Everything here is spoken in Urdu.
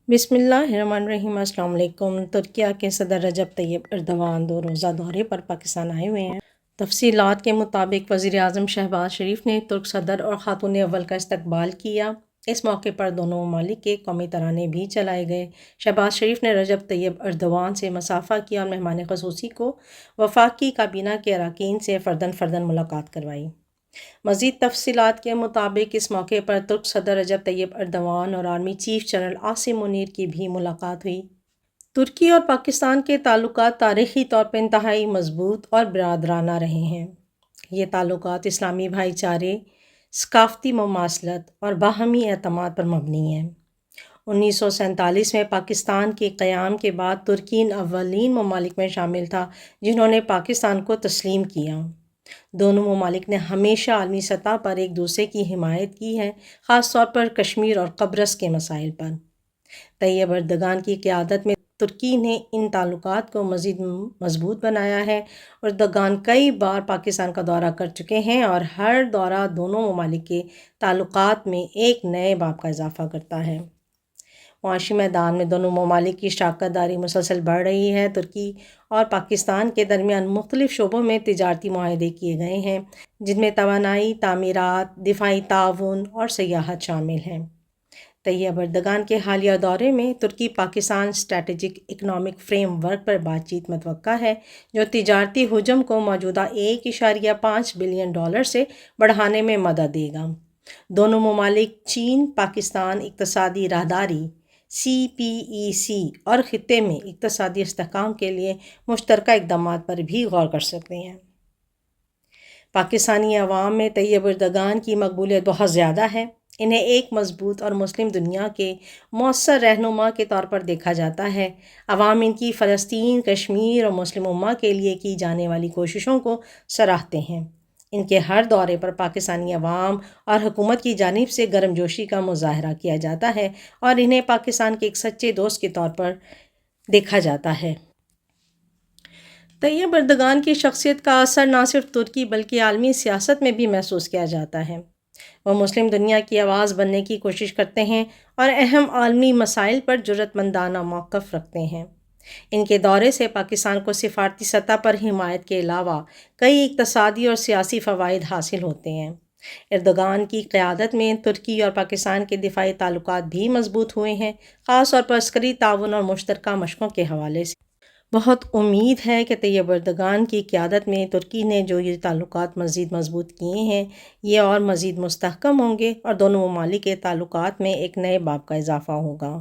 بسم اللہ الرحمن الرحیم۔ السلام علیکم۔ ترکیہ کے صدر رجب طیب ایردوان 2 روزہ دورے پر پاکستان آئے ہوئے ہیں۔ تفصیلات کے مطابق وزیر اعظم شہباز شریف نے ترک صدر اور خاتون اول کا استقبال کیا۔ اس موقع پر دونوں ممالک کے قومی ترانے بھی چلائے گئے۔ شہباز شریف نے رجب طیب ایردوان سے مصافحہ کیا اور مہمان خصوصی کو وفاقی کابینہ کے اراکین سے فرداً ملاقات کروائی۔ مزید تفصیلات کے مطابق اس موقع پر ترک صدر رجب طیب ایردوان اور army chief general Asim Munir کی بھی ملاقات ہوئی۔ ترکی اور پاکستان کے تعلقات تاریخی طور پر انتہائی مضبوط اور برادرانہ رہے ہیں۔ یہ تعلقات اسلامی بھائی چارے، ثقافتی مماثلت اور باہمی اعتماد پر مبنی ہیں۔ 1947 میں پاکستان کے قیام کے بعد ترکی ان اولین ممالک میں شامل تھا جنہوں نے پاکستان کو تسلیم کیا۔ دونوں ممالک نے ہمیشہ عالمی سطح پر ایک دوسرے کی حمایت کی ہے، خاص طور پر کشمیر اور قبرص کے مسائل پر۔ طیب ایردوان کی قیادت میں ترکی نے ان تعلقات کو مزید مضبوط بنایا ہے۔ ایردوان کئی بار پاکستان کا دورہ کر چکے ہیں اور ہر دورہ دونوں ممالک کے تعلقات میں ایک نئے باب کا اضافہ کرتا ہے۔ معاشی میدان میں دونوں ممالک کی شراکت داری مسلسل بڑھ رہی ہے۔ ترکی اور پاکستان کے درمیان مختلف شعبوں میں تجارتی معاہدے کیے گئے ہیں، جن میں توانائی، تعمیرات، دفاعی تعاون اور سیاحت شامل ہیں۔ طیب ایردوان کے حالیہ دورے میں ترکی Pakistan strategic economic framework پر بات چیت متوقع ہے، جو تجارتی حجم کو موجودہ $1.5 بلین سے بڑھانے میں مدد دے گا۔ دونوں ممالک چین پاکستان اقتصادی راہداری CPEC اور خطے میں اقتصادی استحکام کے لیے مشترکہ اقدامات پر بھی غور کر سکتے ہیں۔ پاکستانی عوام میں طیب ایردوان کی مقبولیت بہت زیادہ ہے۔ انہیں ایک مضبوط اور مسلم دنیا کے مؤثر رہنما کے طور پر دیکھا جاتا ہے۔ عوام ان کی فلسطین، کشمیر اور مسلم امہ کے لیے کی جانے والی کوششوں کو سراہتے ہیں۔ ان کے ہر دورے پر پاکستانی عوام اور حکومت کی جانب سے گرم جوشی کا مظاہرہ کیا جاتا ہے اور انہیں پاکستان کے ایک سچے دوست کے طور پر دیکھا جاتا ہے۔ طیب ایردوان کی شخصیت کا اثر نہ صرف ترکی بلکہ عالمی سیاست میں بھی محسوس کیا جاتا ہے۔ وہ مسلم دنیا کی آواز بننے کی کوشش کرتے ہیں اور اہم عالمی مسائل پر جرأت مندانہ موقف رکھتے ہیں۔ ان کے دورے سے پاکستان کو سفارتی سطح پر حمایت کے علاوہ کئی اقتصادی اور سیاسی فوائد حاصل ہوتے ہیں۔ ایردوان کی قیادت میں ترکی اور پاکستان کے دفاعی تعلقات بھی مضبوط ہوئے ہیں، خاص طور پر عسکری تعاون اور مشترکہ مشقوں کے حوالے سے۔ بہت امید ہے کہ طیب ایردوان کی قیادت میں ترکی نے جو یہ تعلقات مزید مضبوط کیے ہیں، یہ اور مزید مستحکم ہوں گے اور دونوں ممالک کے تعلقات میں ایک نئے باب کا اضافہ ہوگا۔